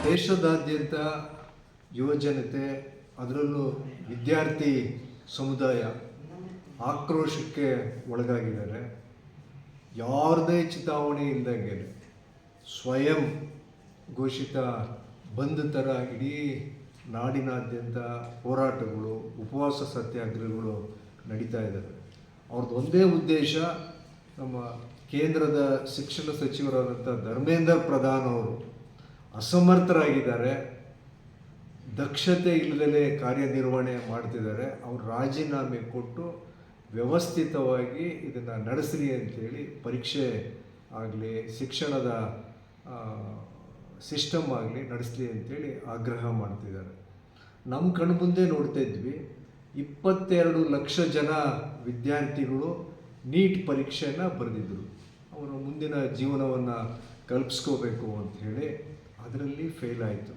ದೇಶದಾದ್ಯಂತ ಯುವಜನತೆ ಅದರಲ್ಲೂ ವಿದ್ಯಾರ್ಥಿ ಸಮುದಾಯ ಆಕ್ರೋಶಕ್ಕೆ ಒಳಗಾಗಿದ್ದಾರೆ. ಯಾರದೇ ಚಿತಾವಣೆ ಇಲ್ಲದಂಗೆ ಸ್ವಯಂ ಘೋಷಿತ ಬಂದ್ ಥರ ಇಡೀ ನಾಡಿನಾದ್ಯಂತ ಹೋರಾಟಗಳು, ಉಪವಾಸ ಸತ್ಯಾಗ್ರಹಗಳು ನಡೀತಾ ಇದ್ದಾವೆ. ಅವ್ರದ್ದು ಒಂದೇ ಉದ್ದೇಶ, ನಮ್ಮ ಕೇಂದ್ರದ ಶಿಕ್ಷಣ ಸಚಿವರಾದಂಥ ಧರ್ಮೇಂದ್ರ ಪ್ರಧಾನ್ ಅವರು ಅಸಮರ್ಥರಾಗಿದ್ದಾರೆ, ದಕ್ಷತೆ ಇಲ್ಲದಲೇ ಕಾರ್ಯನಿರ್ವಹಣೆ ಮಾಡ್ತಿದ್ದಾರೆ. ಅವರು ರಾಜೀನಾಮೆ ಕೊಟ್ಟು ವ್ಯವಸ್ಥಿತವಾಗಿ ಇದನ್ನು ನಡೆಸಲಿ ಅಂಥೇಳಿ ಪರೀಕ್ಷೆ ಆಗಲಿ, ಶಿಕ್ಷಣದ ಸಿಸ್ಟಮ್ ಆಗಲಿ ನಡೆಸಲಿ ಅಂಥೇಳಿ ಆಗ್ರಹ ಮಾಡ್ತಿದ್ದಾರೆ. ನಮ್ಮ ಕಣ್ಮುಂದೆ ನೋಡ್ತಾ ಇದ್ವಿ, 22 ಲಕ್ಷ ಜನ ವಿದ್ಯಾರ್ಥಿಗಳು ನೀಟ್ ಪರೀಕ್ಷೆಯನ್ನು ಬರೆದಿದ್ದರು. ಅವರು ಮುಂದಿನ ಜೀವನವನ್ನು ಕಲ್ಪಿಸ್ಕೋಬೇಕು ಅಂಥೇಳಿ ಅದರಲ್ಲಿ ಫೇಲ್ ಆಯಿತು.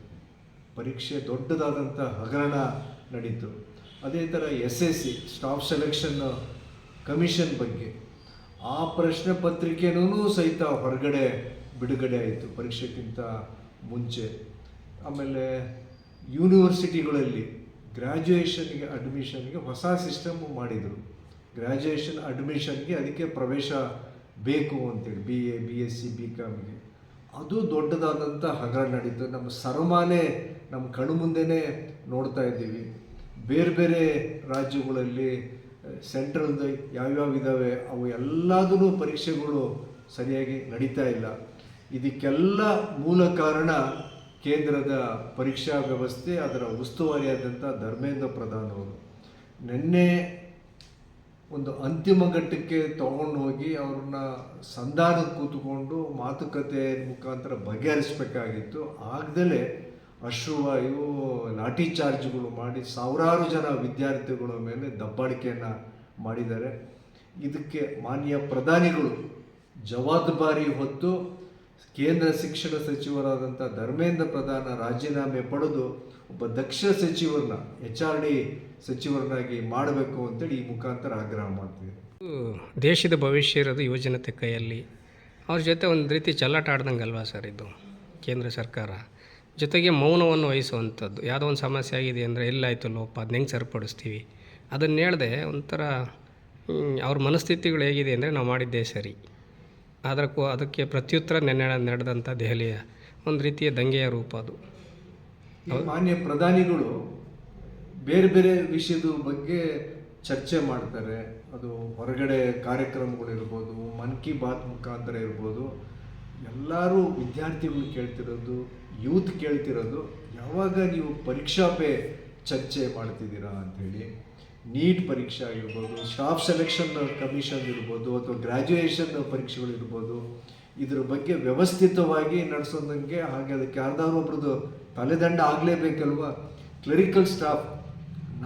ಪರೀಕ್ಷೆ ದೊಡ್ಡದಾದಂಥ ಹಗರಣ ನಡೀತು. ಅದೇ ಥರ SSC ಸ್ಟಾಫ್ ಸೆಲೆಕ್ಷನ್ ಕಮಿಷನ್ ಬಗ್ಗೆ ಆ ಪ್ರಶ್ನೆ ಪತ್ರಿಕೆನೂ ಸಹಿತ ಹೊರಗಡೆ ಬಿಡುಗಡೆ ಆಯಿತು ಪರೀಕ್ಷೆಗಿಂತ ಮುಂಚೆ. ಆಮೇಲೆ ಯೂನಿವರ್ಸಿಟಿಗಳಲ್ಲಿ ಗ್ರ್ಯಾಜುಯೇಷನ್ಗೆ ಅಡ್ಮಿಷನ್ಗೆ ಹೊಸ ಸಿಸ್ಟಮ್ ಮಾಡಿದರು. ಗ್ರ್ಯಾಜುಯೇಷನ್ ಅಡ್ಮಿಷನ್ಗೆ ಅದಕ್ಕೆ ಪ್ರವೇಶ ಬೇಕು ಅಂತೇಳಿ BA, BSc, BComಗೆ ಅದು ದೊಡ್ಡದಾದಂಥ ಹಗರಣ ನಡೀತು. ನಮ್ಮ ಸರಮಾನೆ ನಮ್ಮ ಕಣ್ಣು ಮುಂದೆನೇ ನೋಡ್ತಾ ಇದ್ದೀವಿ. ಬೇರೆ ಬೇರೆ ರಾಜ್ಯಗಳಲ್ಲಿ ಸೆಂಟ್ರಲ್ದು ಯಾವ್ಯಾವ ಇದ್ದಾವೆ ಅವು ಎಲ್ಲದೂ ಪರೀಕ್ಷೆಗಳು ಸರಿಯಾಗಿ ನಡೀತಾ ಇಲ್ಲ. ಇದಕ್ಕೆಲ್ಲ ಮೂಲ ಕಾರಣ ಕೇಂದ್ರದ ಪರೀಕ್ಷಾ ವ್ಯವಸ್ಥೆ, ಅದರ ಉಸ್ತುವಾರಿಯಾದಂಥ ಧರ್ಮೇಂದ್ರ ಪ್ರಧಾನ್ ಅವರು. ನಿನ್ನೆ ಒಂದು ಅಂತಿಮ ಘಟ್ಟಕ್ಕೆ ತಗೊಂಡು ಹೋಗಿ ಅವ್ರನ್ನ ಸಂಧಾನಕ್ಕೆ ಕೂತ್ಕೊಂಡು ಮಾತುಕತೆ ಮುಖಾಂತರ ಬಗೆಹರಿಸಬೇಕಾಗಿತ್ತು. ಆಗದಲೇ ಅಶ್ರುವಾಯು, ಲಾಠಿ ಚಾರ್ಜ್ಗಳು ಮಾಡಿ ಸಾವಿರಾರು ಜನ ವಿದ್ಯಾರ್ಥಿಗಳ ಮೇಲೆ ದಬ್ಬಾಳಿಕೆಯನ್ನು ಮಾಡಿದ್ದಾರೆ. ಇದಕ್ಕೆ ಮಾನ್ಯ ಪ್ರಧಾನಿಗಳು ಜವಾಬ್ದಾರಿ ಹೊತ್ತು ಕೇಂದ್ರ ಶಿಕ್ಷಣ ಸಚಿವರಾದಂಥ ಧರ್ಮೇಂದ್ರ ಪ್ರಧಾನ ರಾಜೀನಾಮೆ ಪಡೆದು ಒಬ್ಬ ದಕ್ಷ ಸಚಿವರನ್ನ HRD ಸಚಿವರನ್ನಾಗಿ ಮಾಡಬೇಕು ಅಂತೇಳಿ ಈ ಮುಖಾಂತರ ಆಗ್ರಹ ಮಾಡ್ತೀವಿ. ದೇಶದ ಭವಿಷ್ಯ ಇರೋದು ಯುವಜನತೆ ಕೈಯಲ್ಲಿ. ಅವ್ರ ಜೊತೆ ಒಂದು ರೀತಿ ಚೆಲ್ಲಾಟ ಆಡ್ದಂಗೆ ಅಲ್ವಾ ಸರ್ ಇದು ಕೇಂದ್ರ ಸರ್ಕಾರ? ಜೊತೆಗೆ ಮೌನವನ್ನು ವಹಿಸುವಂಥದ್ದು. ಯಾವುದೋ ಒಂದು ಸಮಸ್ಯೆ ಆಗಿದೆ ಅಂದರೆ ಎಲ್ಲಾಯಿತು ಲೋಪ, ಅದನ್ನ ಹೆಂಗೆ ಸರಿಪಡಿಸ್ತೀವಿ ಅದನ್ನು ಹೇಳ್ದೆ ಒಂಥರ ಅವ್ರ ಮನಸ್ಥಿತಿಗಳು ಹೇಗಿದೆ ಅಂದರೆ ನಾವು ಮಾಡಿದ್ದೇ ಸರಿ. ಅದಕ್ಕೆ ಪ್ರತ್ಯುತ್ತರ ನಡೆದಂಥ ದೆಹಲಿಯ ಒಂದು ರೀತಿಯ ದಂಗೆಯ ರೂಪ ಅದು. ಮಾನ್ಯ ಪ್ರಧಾನಿಗಳು ಬೇರೆ ಬೇರೆ ವಿಷಯದ ಬಗ್ಗೆ ಚರ್ಚೆ ಮಾಡ್ತಾರೆ. ಅದು ಹೊರಗಡೆ ಕಾರ್ಯಕ್ರಮಗಳಿರ್ಬೋದು, ಮನ್ ಕಿ ಬಾತ್ ಮುಖಾಂತರ ಇರ್ಬೋದು. ಎಲ್ಲರೂ ವಿದ್ಯಾರ್ಥಿಗಳು ಕೇಳ್ತಿರೋದು, ಯೂತ್ ಕೇಳ್ತಿರೋದು, ಯಾವಾಗ ನೀವು ಪರೀಕ್ಷಾ ಪೇ ಚರ್ಚೆ ಮಾಡ್ತಿದ್ದೀರಾ ಅಂಥೇಳಿ. ನೀಟ್ ಪರೀಕ್ಷೆ ಆಗಿರ್ಬೋದು, ಸ್ಟಾಫ್ ಸೆಲೆಕ್ಷನ್ ಕಮಿಷನ್ ಇರ್ಬೋದು, ಅಥವಾ ಗ್ರ್ಯಾಜುಯೇಷನ್ ಪರೀಕ್ಷೆಗಳಿರ್ಬೋದು, ಇದ್ರ ಬಗ್ಗೆ ವ್ಯವಸ್ಥಿತವಾಗಿ ನಡೆಸೋದಂಗೆ. ಹಾಗೆ ಅದಕ್ಕೆ ಯಾರ್ದಾದ್ರು ಒಬ್ರದ್ದು ತಲೆದಂಡ ಆಗಲೇಬೇಕಲ್ವ. ಕ್ಲರಿಕಲ್ ಸ್ಟಾಫ್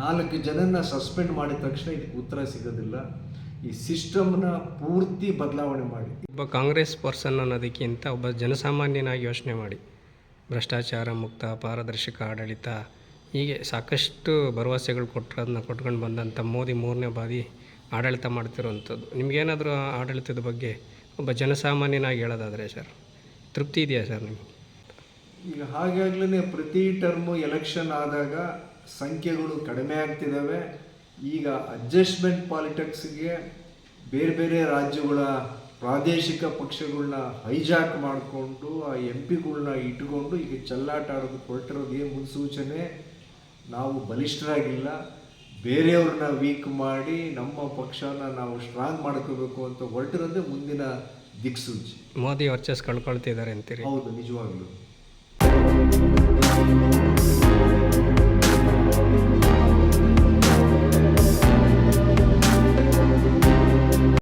4 ಜನನ ಸಸ್ಪೆಂಡ್ ಮಾಡಿದ ತಕ್ಷಣ ಇದಕ್ಕೆ ಉತ್ತರ ಸಿಗೋದಿಲ್ಲ. ಈ ಸಿಸ್ಟಮ್ನ ಪೂರ್ತಿ ಬದಲಾವಣೆ ಮಾಡಿ. ಒಬ್ಬ ಕಾಂಗ್ರೆಸ್ ಪರ್ಸನ್ ಅನ್ನೋದಕ್ಕಿಂತ ಒಬ್ಬ ಜನಸಾಮಾನ್ಯನಾಗಿ ಯೋಚನೆ ಮಾಡಿ, ಭ್ರಷ್ಟಾಚಾರ ಮುಕ್ತ ಪಾರದರ್ಶಕ ಆಡಳಿತ, ಹೀಗೆ ಸಾಕಷ್ಟು ಭರವಸೆಗಳು ಕೊಟ್ಕೊಂಡು ಬಂದಂಥ ಮೋದಿ 3ನೇ ಬಾರಿ ಆಡಳಿತ ಮಾಡ್ತಿರೋವಂಥದ್ದು. ನಿಮಗೇನಾದರೂ ಆಡಳಿತದ ಬಗ್ಗೆ ಒಬ್ಬ ಜನಸಾಮಾನ್ಯನಾಗಿ ಹೇಳೋದಾದರೆ ಸರ್ ತೃಪ್ತಿ ಇದೆಯಾ ಸರ್ ನಿಮಗೆ? ಈಗ ಹಾಗಾಗ್ಲೇ ಪ್ರತಿ ಟರ್ಮು ಎಲೆಕ್ಷನ್ ಆದಾಗ ಸಂಖ್ಯೆಗಳು ಕಡಿಮೆ ಆಗ್ತಿದ್ದಾವೆ. ಈಗ ಅಡ್ಜಸ್ಟ್ಮೆಂಟ್ ಪಾಲಿಟಿಕ್ಸ್ಗೆ ಬೇರೆ ಬೇರೆ ರಾಜ್ಯಗಳ ಪ್ರಾದೇಶಿಕ ಪಕ್ಷಗಳನ್ನ ಹೈಜಾಕ್ ಮಾಡಿಕೊಂಡು ಆ MPಗಳನ್ನ ಇಟ್ಕೊಂಡು ಈಗ ಚೆಲ್ಲಾಟ ಆಡೋದು ಹೊರಟಿರೋದೇ ಮುನ್ಸೂಚನೆ. ನಾವು ಬಲಿಷ್ಠರಾಗಿಲ್ಲ, ಬೇರೆಯವ್ರನ್ನ ವೀಕ್ ಮಾಡಿ ನಮ್ಮ ಪಕ್ಷನ ನಾವು ಸ್ಟ್ರಾಂಗ್ ಮಾಡ್ಕೋಬೇಕು ಅಂತ ಹೊರಟಿರೋದೇ ಮುಂದಿನ ದಿಕ್ಸೂಚಿ. ಮೋದಿ ವರ್ಚಸ್ ಕಳ್ಕೊಳ್ತಿದ್ದಾರೆ ಅಂತೀರಿ? ಹೌದು, ನಿಜವಾಗ್ಲೂ.